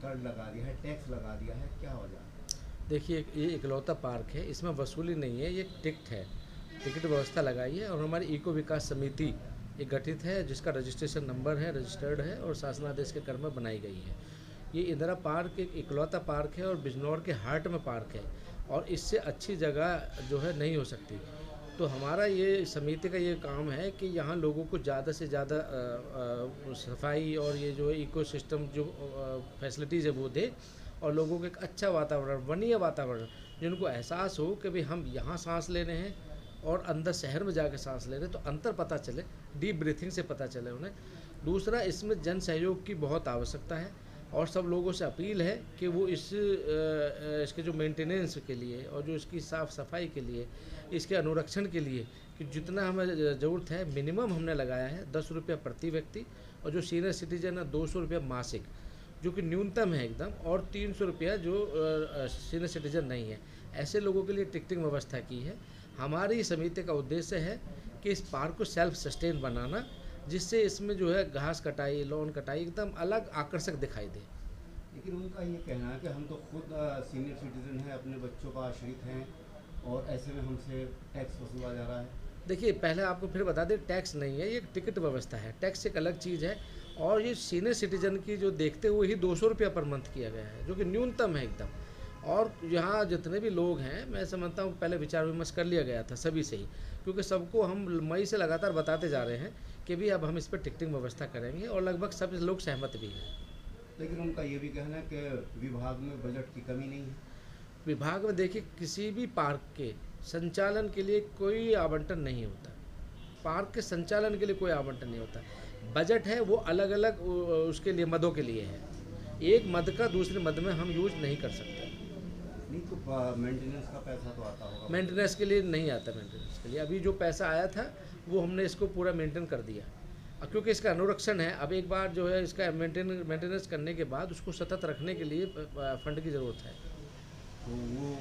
कर लगा दिया है, टैक्स लगा दिया है, क्या वजह है? देखिए, ये इकलौता पार्क है, इसमें वसूली नहीं है, ये टिकट है। टिकट व्यवस्था लगाई है और हमारी इको विकास समिति एक गठित है जिसका रजिस्ट्रेशन नंबर है, रजिस्टर्ड है और शासनादेश के क्रम में बनाई गई है। ये इंदिरा पार्क एक इकलौता पार्क है और बिजनौर के हार्ट में पार्क है और इससे अच्छी जगह जो है नहीं हो सकती। तो हमारा ये समिति का ये काम है कि यहाँ लोगों को ज़्यादा से ज़्यादा सफाई और ये जो है इकोसिस्टम जो फैसिलिटीज़ है वो दे और लोगों को एक अच्छा वातावरण, वनीय वातावरण, जिनको एहसास हो कि भाई हम यहाँ सांस ले रहे हैं और अंदर शहर में जाके सांस ले रहे हैं, तो अंतर पता चले, डीप ब्रीथिंग से पता चले उन्हें। दूसरा, इसमें जन सहयोग की बहुत आवश्यकता है और सब लोगों से अपील है कि वो इसके जो मेंटेनेंस के लिए और जो इसकी साफ़ सफाई के लिए, इसके अनुरक्षण के लिए कि जितना हमें ज़रूरत है, मिनिमम हमने लगाया है 10 रुपये प्रति व्यक्ति और जो सीनियर सिटीजन है 200 रुपये मासिक, जो कि न्यूनतम है एकदम, और 300 रुपया जो सीनियर सिटीजन नहीं है, ऐसे लोगों के लिए टिकटिंग व्यवस्था की है। हमारी समिति का उद्देश्य है कि इस पार्क को सेल्फ सस्टेन बनाना, जिससे इसमें जो है घास कटाई, लॉन कटाई एकदम अलग आकर्षक दिखाई दे। लेकिन उनका ये कहना है कि हम तो खुद सीनियर सिटीजन हैं, अपने बच्चों का आश्रित हैं और ऐसे में हमसे टैक्स वसूला जा रहा है। देखिए, पहले आपको फिर बता दें, टैक्स नहीं है, ये एक टिकट व्यवस्था है। टैक्स एक अलग चीज़ है और ये सीनियर सिटीजन की जो देखते हुए ही 200 रुपया पर मंथ किया गया है, जो कि न्यूनतम है एकदम। और यहाँ जितने भी लोग हैं, मैं समझता हूँ पहले विचार विमर्श कर लिया गया था सभी से ही, क्योंकि सबको हम मई से लगातार बताते जा रहे हैं कि भी अब हम इस पर टिकटिंग व्यवस्था करेंगे और लगभग सब लोग सहमत भी हैं। लेकिन उनका ये भी कहना है कि विभाग में बजट की कमी नहीं है। विभाग में देखिए, किसी भी पार्क के संचालन के लिए कोई आवंटन नहीं होता। पार्क के संचालन के लिए कोई आवंटन नहीं होता। बजट है वो अलग अलग उसके लिए, मदों के लिए है। एक मद का दूसरे मद में हम यूज नहीं कर सकते। नहीं तो मेंटेनेंस का पैसा तो आता होगा। मेंटेनेंस के लिए नहीं आता। मेंटेनेंस के लिए अभी जो पैसा आया था वो हमने इसको पूरा मेंटेन कर दिया। क्योंकि इसका अनुरक्षण है, अब एक बार जो है इसका मेंटेनेंस करने के बाद उसको सतत रखने के लिए फंड की ज़रूरत है। तो वो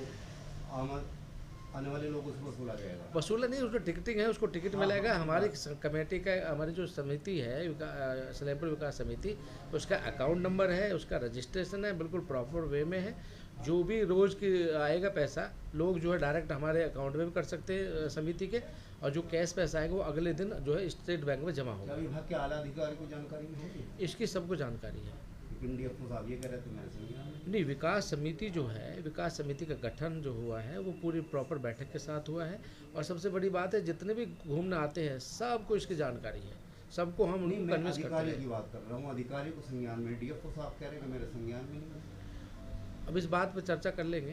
आने वाले लोगों से वसूला जाएगा। वसूला नहीं, उसको टिकटिंग है, उसको टिकट मिलेगा। हमारी कमेटी का, हमारी जो समिति है सलेमपुर विकास समिति, उसका अकाउंट नंबर है, उसका रजिस्ट्रेशन है, बिल्कुल प्रॉपर वे में है। जो भी रोज़ की आएगा पैसा, लोग जो है डायरेक्ट हमारे अकाउंट में भी कर सकते हैं समिति के, और जो कैश पैसा आएगा वो अगले दिन जो है स्टेट बैंक में जमा होगा। विभाग के आला अधिकारी को जानकारी होगी इसकी सबको जानकारी है। डीएफओ साहब ये कह रहे थे, मैं समझा नहीं, विकास समिति जो है, विकास समिति का गठन जो हुआ है वो पूरी प्रॉपर बैठक के साथ हुआ है। और सबसे बड़ी बात है, जितने भी घूमने आते हैं सबको इसकी जानकारी है, सबको हम उनको कन्विंस करते हैं। की बात कर रहा हूँ, अधिकारी को संज्ञान में, डीएफओ साहब कह रहे हैं कि मेरे संज्ञान में नहीं। अब इस बात पर चर्चा कर लेंगे।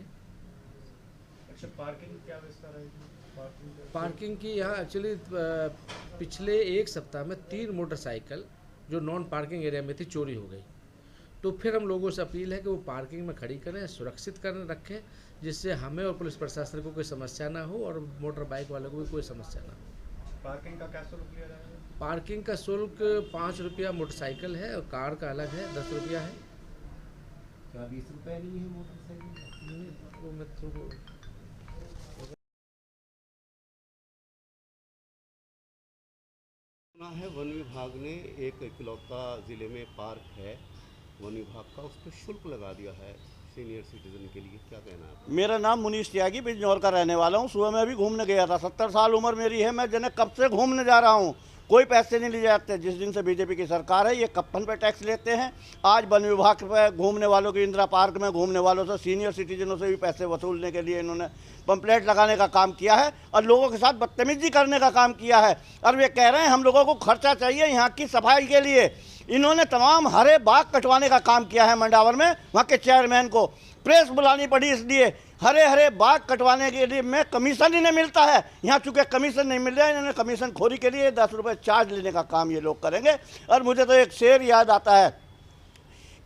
अच्छा, पार्किंग क्या व्यवस्था रहेगी? पार्किंग की यहाँ एक्चुअली पिछले एक सप्ताह में 3 मोटरसाइकिल जो नॉन पार्किंग एरिया में थी चोरी हो गई। तो फिर हम लोगों से अपील है कि वो पार्किंग में खड़ी करें, सुरक्षित करें, रखें, जिससे हमें और पुलिस प्रशासन को कोई समस्या ना हो और मोटर बाइक वालों को भी कोई समस्या ना हो। पार्किंग का क्या शुल्क लिया जाएगा? पार्किंग का शुल्क 5 रुपया मोटरसाइकिल है और कार का अलग है 10 रुपया है। क्या 20 रुपये नहीं है मोटरसाइकिल? वो मित्रों को सुना है वन विभाग ने एक इकलौता ज़िले में पार्क है वन विभाग का, उस पर शुल्क लगा दिया है सीनियर सिटीजन के लिए, क्या कहना है? मेरा नाम मुनीश त्यागी, बिजनौर का रहने वाला हूँ। सुबह मैं भी घूमने गया था। 70 साल उम्र मेरी है, मैं जने कब से घूमने जा रहा हूँ, कोई पैसे नहीं लिए जाते। जिस दिन से बीजेपी की सरकार है, ये कप्पन पे टैक्स लेते हैं। आज वन विभाग पे घूमने वालों की, इंदिरा पार्क में घूमने वालों से, सीनियर सिटीजनों से भी पैसे वसूलने के लिए इन्होंने पंपलेट लगाने का काम किया है और लोगों के साथ बदतमीजी करने का काम किया है। और वे कह रहे हैं हम लोगों को खर्चा चाहिए यहाँ की सफाई के लिए। इन्होंने तमाम हरे बाग कटवाने का काम किया है मंडावर में। वहाँ के चेयरमैन को प्रेस बुलानी पड़ी, इसलिए हरे बाग कटवाने के लिए में कमीशन इन्हें मिलता है। यहाँ चूँकि कमीशन नहीं मिल रहा है, इन्होंने कमीशन खोरी के लिए 10 रुपये चार्ज लेने का काम ये लोग करेंगे। और मुझे तो एक शेर याद आता है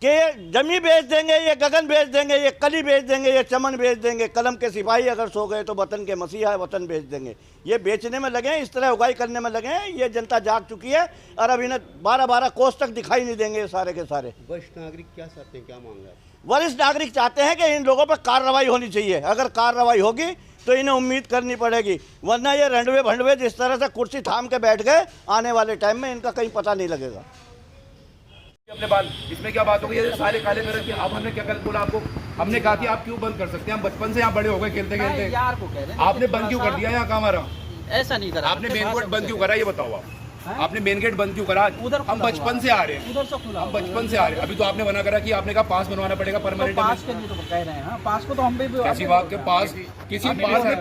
कि ये जमी बेच देंगे, ये गगन बेच देंगे, ये कली बेच देंगे, ये चमन बेच देंगे, कलम के सिपाही अगर सो गए तो वतन के मसीहा वतन बेच देंगे। ये बेचने में लगे हैं, इस तरह उगाई करने में लगे हैं। ये जनता जाग चुकी है और अब इन्हें 12-12 कोस तक दिखाई नहीं देंगे सारे के सारे। वरिष्ठ नागरिक क्या चाहते हैं, क्या मांग है? वरिष्ठ नागरिक चाहते हैं कि इन लोगों पर कार्रवाई होनी चाहिए। अगर कार्रवाई होगी तो इन्हें उम्मीद करनी पड़ेगी, वरना ये रंडवे भंडवे जिस तरह से कुर्सी थाम के बैठ गए, आने वाले टाइम में इनका कहीं पता नहीं लगेगा। अपने बाल, इसमें क्या बात हो गई? ये सारे काले में रखिए। अब हमने क्या कल बोला आपको? हमने कहा कि आप क्यों बंद कर सकते हैं? हम बचपन से यहाँ बड़े हो गए खेलते खेलते। यार को कह रहे हैं आपने बंद क्यों कर दिया यहाँ का हमारा? ऐसा नहीं करा आपने मेन गेट बंद क्यों करा ये बताओ आप? आपने मेन गेट बंद क्यों करा? उधर हम बचपन से आ रहे हैं, उधर से खुला हम बचपन से आ रहे हैं। अभी तो आपने मना करा कि आपने कहा पास बनवाना पड़ेगा परमानेंट। पास के लिए तो कह रहे हैं। हाँ, पास को तो हम भी कैसी बात के पास? किसी पास में